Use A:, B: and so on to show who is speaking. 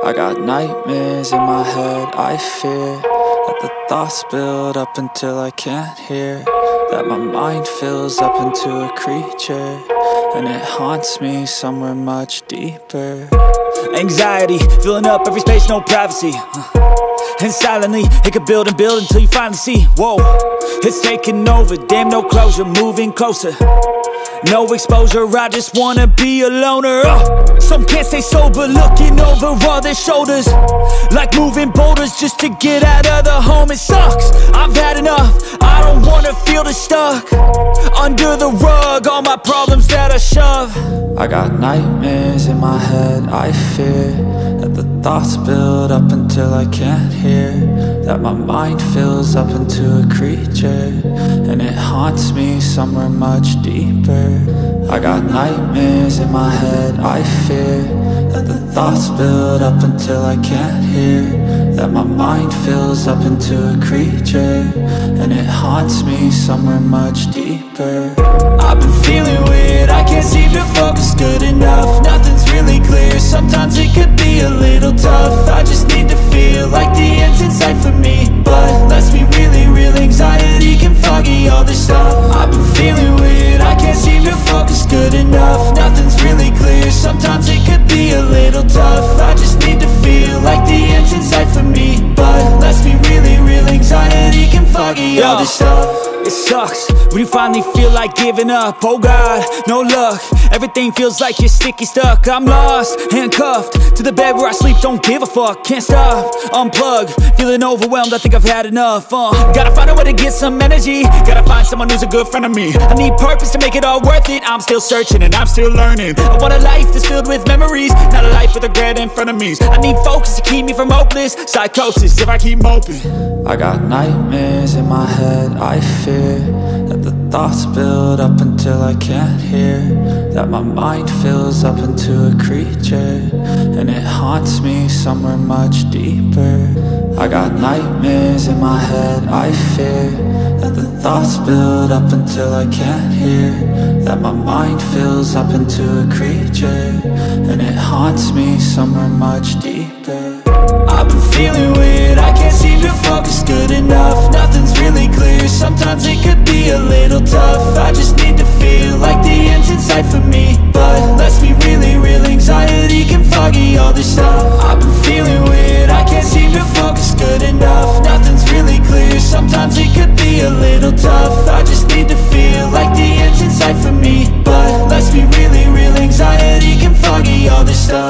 A: I got nightmares in my head, I fear that the thoughts build up until I can't hear, that my mind fills up into a creature, and it haunts me somewhere much deeper. Anxiety, filling up every space, no privacy, and silently, it could build and build until you finally see, whoa, it's taking over, damn no closure, moving closer. No exposure, I just wanna be a loner. Some can't stay sober, looking over all their shoulders, like moving boulders just to get out of the home. It sucks, I've had enough, I don't wanna feel the stuck under the rug, all my problems that I shove. I got nightmares in my head, I fear that the thoughts build up until I can't hear, that my mind fills up into a creature, and it haunts me somewhere much deeper. I got nightmares in my head, I fear that the thoughts build up until I can't hear, that my mind fills up into a creature, and it haunts me somewhere much deeper. I've been feeling weird, I can't seem to focus good enough, nothing's really clear, sometimes it could be a little tough. I just need to feel like the end's in sight for me, but let's be really real, anxiety can foggy all this stuff. I've been feeling weird, I can't seem to focus good enough, nothing's really clear, sometimes it could be a little tough. I just need to feel like the end's in sight for me, but let's be really real, anxiety can foggy all this stuff. It sucks when you finally feel like giving up. Oh God, no luck, everything feels like you're sticky stuck. I'm lost, handcuffed to the bed where I sleep, don't give a fuck. Can't stop, unplug, feeling overwhelmed, I think I've had enough. Gotta find a way to get some energy, gotta find someone who's a good friend of me. I need purpose to make it all worth it, I'm still searching and I'm still learning. I want a life that's filled with memories, not a life with regret and frenemies. I need focus to keep me from hopeless psychosis if I keep moping. I got nightmares in my head, I fear that the thoughts build up until I can't hear, that my mind fills up into a creature, and it haunts me somewhere much deeper. I got nightmares in my head, I fear that the thoughts build up until I can't hear, that my mind fills up into a creature, and it haunts me somewhere much deeper. I've been feeling weird, I can't seem to focus good enough, nothing's really clear, sometimes it could be a little tough. I just need to feel like the end's in sight for me, but let's be really real, anxiety can foggy all this stuff.